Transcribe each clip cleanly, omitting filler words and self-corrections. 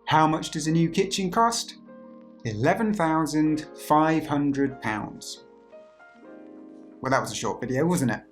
How much does a new kitchen cost? £11,500. Well, that was a short video, wasn't it?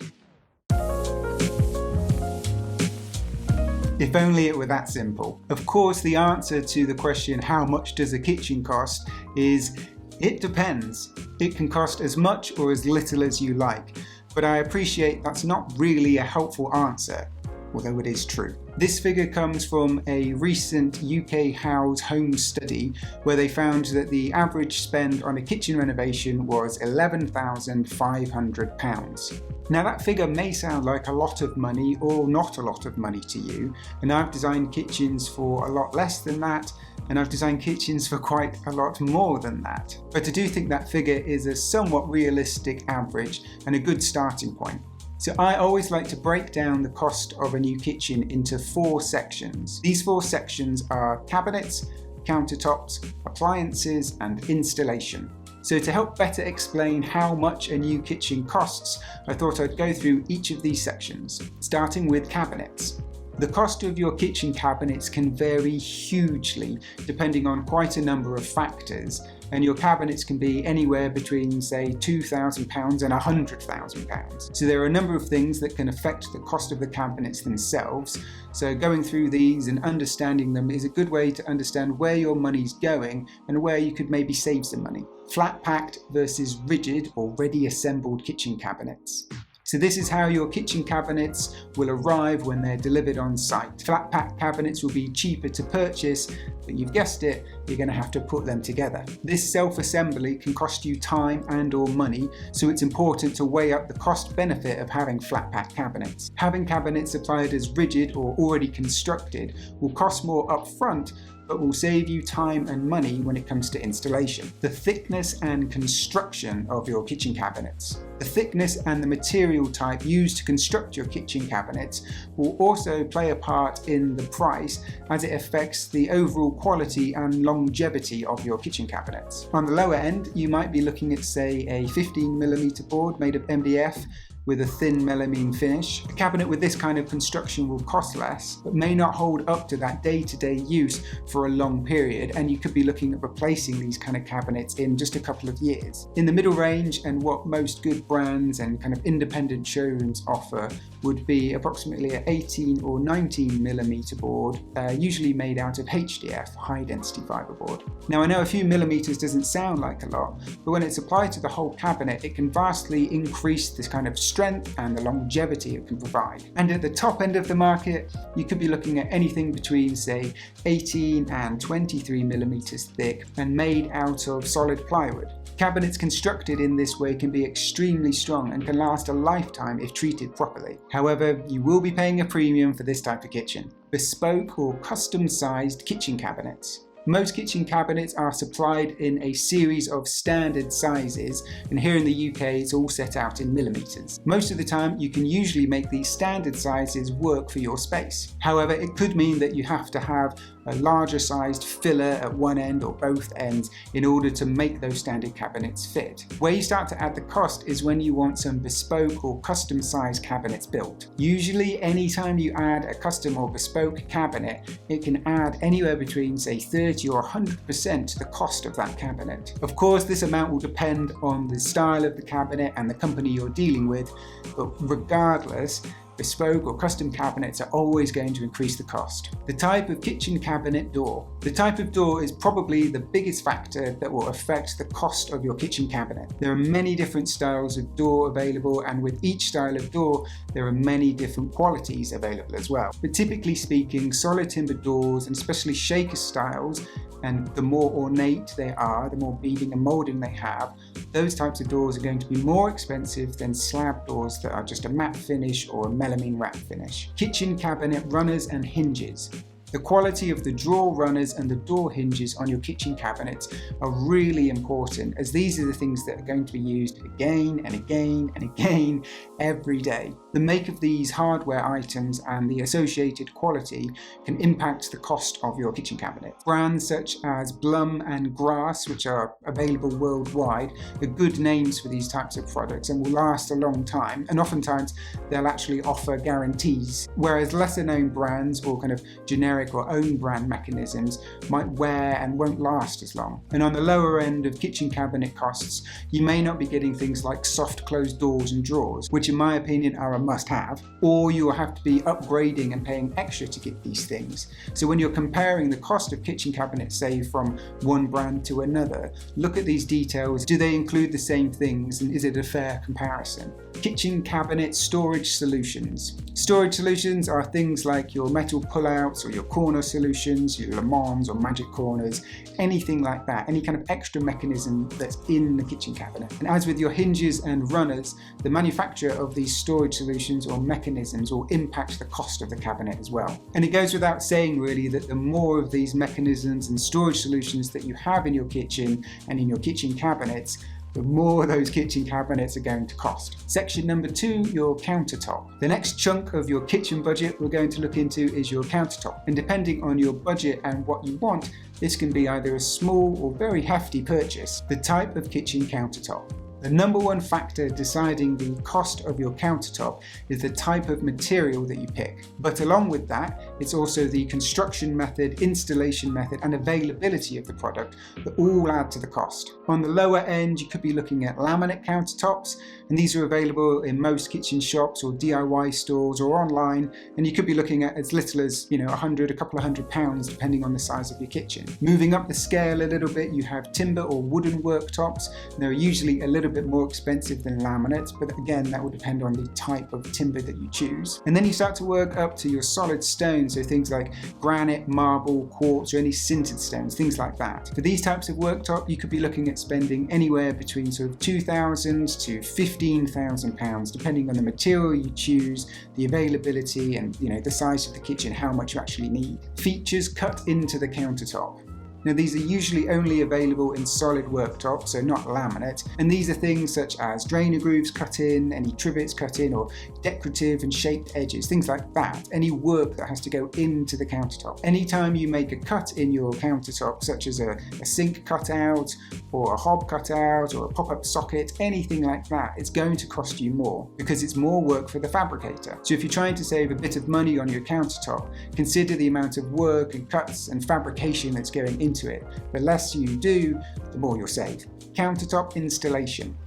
If only it were that simple. Of course, the answer to the question, how much does a kitchen cost, is it depends. It can cost as much or as little as you like, but I appreciate that's not really a helpful answer, although it is true. This figure comes from a recent UK House home study where they found that the average spend on a kitchen renovation was £11,500. Now that figure may sound like a lot of money or not a lot of money to you, and I've designed kitchens for a lot less than that, and I've designed kitchens for quite a lot more than that. But I do think that figure is a somewhat realistic average and a good starting point. So I always like to break down the cost of a new kitchen into 4 sections. These 4 sections are cabinets, countertops, appliances, and installation. So to help better explain how much a new kitchen costs, I thought I'd go through each of these sections, starting with cabinets. The cost of your kitchen cabinets can vary hugely depending on quite a number of factors, and your cabinets can be anywhere between, say, £2,000 and £100,000. So there are a number of things that can affect the cost of the cabinets themselves. So going through these and understanding them is a good way to understand where your money's going and where you could maybe save some money. Flat packed versus rigid or ready assembled kitchen cabinets. So this is how your kitchen cabinets will arrive when they're delivered on site. Flat pack cabinets will be cheaper to purchase, but you've guessed it, you're going to have to put them together. This self-assembly can cost you time and or money, so it's important to weigh up the cost benefit of having flat pack cabinets. Having cabinets supplied as rigid or already constructed will cost more upfront, but will save you time and money when it comes to installation. The thickness and construction of your kitchen cabinets. The thickness and the material type used to construct your kitchen cabinets will also play a part in the price, as it affects the overall quality and longevity of your kitchen cabinets. On the lower end, you might be looking at, say, a 15mm board made of MDF with a thin melamine finish. A cabinet with this kind of construction will cost less, but may not hold up to that day-to-day use for a long period, and you could be looking at replacing these kind of cabinets in just a couple of years. In the middle range, and what most good brands and kind of independent showrooms offer, would be approximately an 18 or 19mm board, usually made out of HDF, high density fiberboard. Now I know a few millimeters doesn't sound like a lot, but when it's applied to the whole cabinet, it can vastly increase this kind of strength and the longevity it can provide. And at the top end of the market, you could be looking at anything between, say, 18 and 23mm thick and made out of solid plywood. Cabinets constructed in this way can be extremely strong and can last a lifetime if treated properly. However, you will be paying a premium for this type of kitchen. Bespoke or custom-sized kitchen cabinets. Most kitchen cabinets are supplied in a series of standard sizes, and here in the UK it's all set out in millimeters. Most of the time you can usually make these standard sizes work for your space. However, it could mean that you have to have a larger sized filler at one end or both ends in order to make those standard cabinets fit. Where you start to add the cost is when you want some bespoke or custom sized cabinets built. Usually anytime you add a custom or bespoke cabinet, it can add anywhere between, say, 30 or 100% to the cost of that cabinet. Of course, this amount will depend on the style of the cabinet and the company you're dealing with, but regardless, bespoke or custom cabinets are always going to increase the cost. The type of kitchen cabinet door. The type of door is probably the biggest factor that will affect the cost of your kitchen cabinet. There are many different styles of door available, and with each style of door, there are many different qualities available as well. But typically speaking, solid timber doors, and especially shaker styles, and the more ornate they are, the more beading and moulding they have, those types of doors are going to be more expensive than slab doors that are just a matte finish or a melamine wrap finish. Kitchen cabinet runners and hinges. The quality of the drawer runners and the door hinges on your kitchen cabinets are really important, as these are the things that are going to be used again and again and again every day. The make of these hardware items and the associated quality can impact the cost of your kitchen cabinet. Brands such as Blum and Grass, which are available worldwide, are good names for these types of products and will last a long time, and oftentimes they'll actually offer guarantees, whereas lesser known brands or kind of generic generic or own brand mechanisms might wear and won't last as long. And on the lower end of kitchen cabinet costs, you may not be getting things like soft closed doors and drawers, which in my opinion are a must-have, or you will have to be upgrading and paying extra to get these things. So when you're comparing the cost of kitchen cabinets, say from one brand to another, look at these details. Do they include the same things, and is it a fair comparison? Kitchen cabinet storage solutions. Storage solutions are things like your metal pullouts or your corner solutions, your Le Mans or magic corners, anything like that, any kind of extra mechanism that's in the kitchen cabinet. And as with your hinges and runners, the manufacture of these storage solutions or mechanisms will impact the cost of the cabinet as well. And it goes without saying really that the more of these mechanisms and storage solutions that you have in your kitchen and in your kitchen cabinets, the more those kitchen cabinets are going to cost. Section number 2, your countertop. The next chunk of your kitchen budget we're going to look into is your countertop. And depending on your budget and what you want, this can be either a small or very hefty purchase. The type of kitchen countertop. The number one factor deciding the cost of your countertop is the type of material that you pick. But along with that, it's also the construction method, installation method, and availability of the product that all add to the cost. On the lower end, you could be looking at laminate countertops, and these are available in most kitchen shops or DIY stores or online, and you could be looking at as little as, a couple of hundred pounds, depending on the size of your kitchen. Moving up the scale a little bit, you have timber or wooden worktops. They're usually a little bit more expensive than laminates, but again, that will depend on the type of timber that you choose. And then you start to work up to your solid stones, so things like granite, marble, quartz, or any sintered stones, things like that. For these types of worktop, you could be looking at spending anywhere between sort of £2,000 to £15,000, depending on the material you choose, the availability, and the size of the kitchen, how much you actually need. Features cut into the countertop. Now these are usually only available in solid worktop, so not laminate, and these are things such as drainer grooves cut in, any trivets cut in, or decorative and shaped edges, things like that, any work that has to go into the countertop. Anytime you make a cut in your countertop, such as a sink cutout, or a hob cutout, or a pop-up socket, anything like that, it's going to cost you more, because it's more work for the fabricator. So if you're trying to save a bit of money on your countertop, consider the amount of work and cuts and fabrication that's going into it. The less you do, the more you'll save. Countertop installation.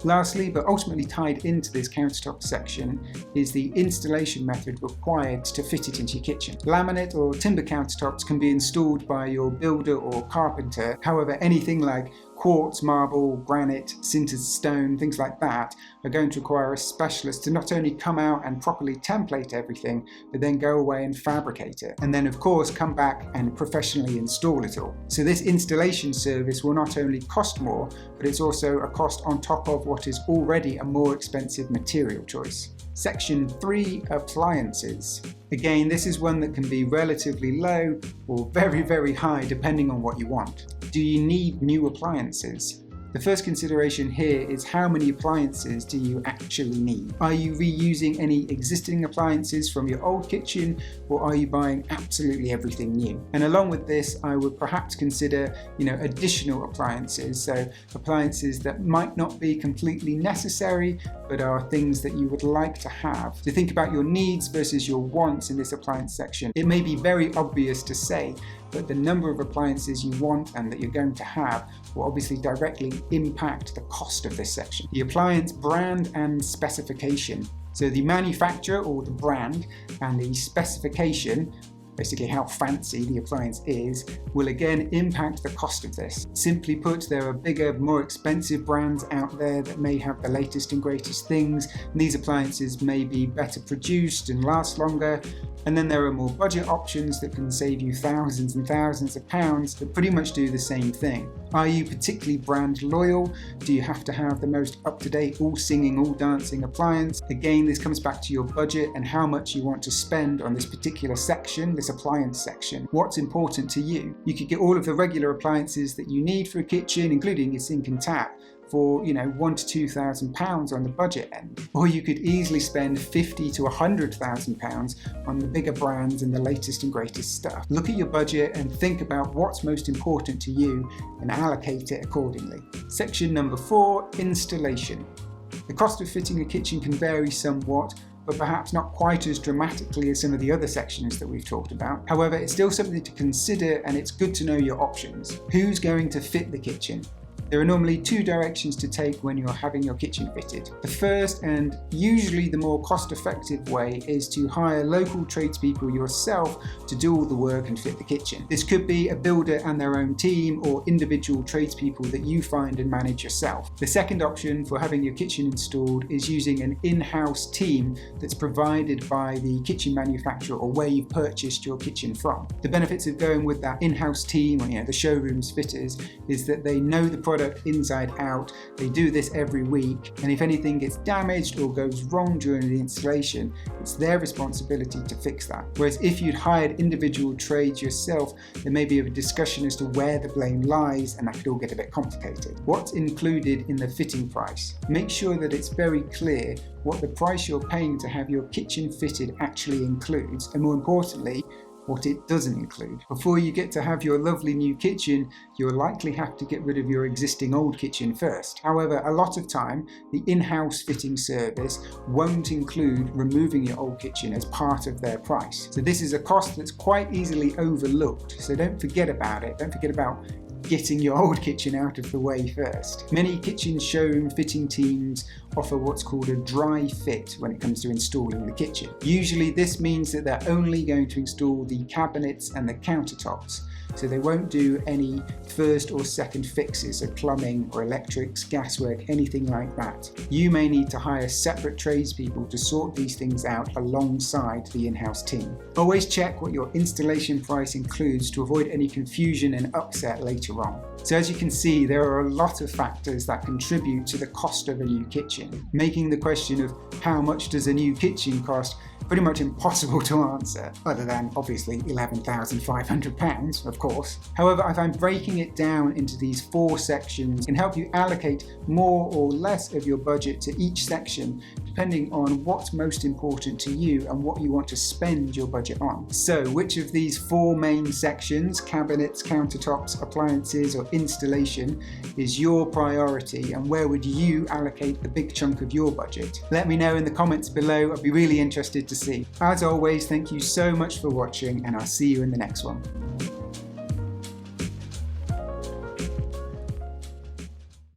Lastly, but ultimately tied into this countertop section, is the installation method required to fit it into your kitchen. Laminate or timber countertops can be installed by your builder or carpenter. However, anything like quartz, marble, granite, sintered stone, things like that, are going to require a specialist to not only come out and properly template everything, but then go away and fabricate it. And then of course come back and professionally install it all. So this installation service will not only cost more, but it's also a cost on top of what is already a more expensive material choice. Section 3, appliances. Again, this is one that can be relatively low or very, very high depending on what you want. Do you need new appliances? The first consideration here is how many appliances do you actually need? Are you reusing any existing appliances from your old kitchen, or are you buying absolutely everything new? And along with this, I would perhaps consider, additional appliances. So appliances that might not be completely necessary, but are things that you would like to have. So think about your needs versus your wants in this appliance section. It may be very obvious to say, but the number of appliances you want and that you're going to have will obviously directly impact the cost of this section. The appliance brand and specification. So the manufacturer or the brand and the specification, basically how fancy the appliance is, will again impact the cost of this. Simply put, there are bigger, more expensive brands out there that may have the latest and greatest things, and these appliances may be better produced and last longer. And then there are more budget options that can save you thousands and thousands of pounds that pretty much do the same thing. Are you particularly brand loyal? Do you have to have the most up-to-date, all singing, all dancing appliance? Again, this comes back to your budget and how much you want to spend on this particular section, this appliance section. What's important to you? You could get all of the regular appliances that you need for a kitchen, including your sink and tap, for £1,000 to £2,000 on the budget end. Or you could easily spend £50,000 to £100,000 on the bigger brands and the latest and greatest stuff. Look at your budget and think about what's most important to you and allocate it accordingly. Section number 4, installation. The cost of fitting a kitchen can vary somewhat, but perhaps not quite as dramatically as some of the other sections that we've talked about. However, it's still something to consider, and it's good to know your options. Who's going to fit the kitchen? There are normally two directions to take when you're having your kitchen fitted. The first, and usually the more cost-effective way, is to hire local tradespeople yourself to do all the work and fit the kitchen. This could be a builder and their own team, or individual tradespeople that you find and manage yourself. The second option for having your kitchen installed is using an in-house team that's provided by the kitchen manufacturer or where you've purchased your kitchen from. The benefits of going with that in-house team, or the showroom's fitters, is that they know the product inside out. They do this every week, and if anything gets damaged or goes wrong during the installation, it's their responsibility to fix that. Whereas if you'd hired individual trades yourself, there may be a discussion as to where the blame lies, and that could all get a bit complicated. What's included in the fitting price? Make sure that it's very clear what the price you're paying to have your kitchen fitted actually includes, and more importantly, what it doesn't include. Before you get to have your lovely new kitchen, you'll likely have to get rid of your existing old kitchen first. However, a lot of time, the in-house fitting service won't include removing your old kitchen as part of their price. So this is a cost that's quite easily overlooked, so don't forget about it. Don't forget about getting your old kitchen out of the way first. Many kitchen showroom fitting teams offer what's called a dry fit when it comes to installing the kitchen. Usually this means that they're only going to install the cabinets and the countertops, so they won't do any first or second fixes, so plumbing or electrics, gaswork, anything like that. You may need to hire separate tradespeople to sort these things out alongside the in-house team. Always check what your installation price includes to avoid any confusion and upset later on. So as you can see, there are a lot of factors that contribute to the cost of a new kitchen, making the question of how much does a new kitchen cost pretty much impossible to answer, other than obviously £11,500, of course. However, I find breaking it down into these 4 sections can help you allocate more or less of your budget to each section, depending on what's most important to you and what you want to spend your budget on. So, which of these 4 main sections, cabinets, countertops, appliances, or installation, is your priority, and where would you allocate the big chunk of your budget? Let me know in the comments below. I'd be really interested to see. As always, thank you so much for watching, and I'll see you in the next one.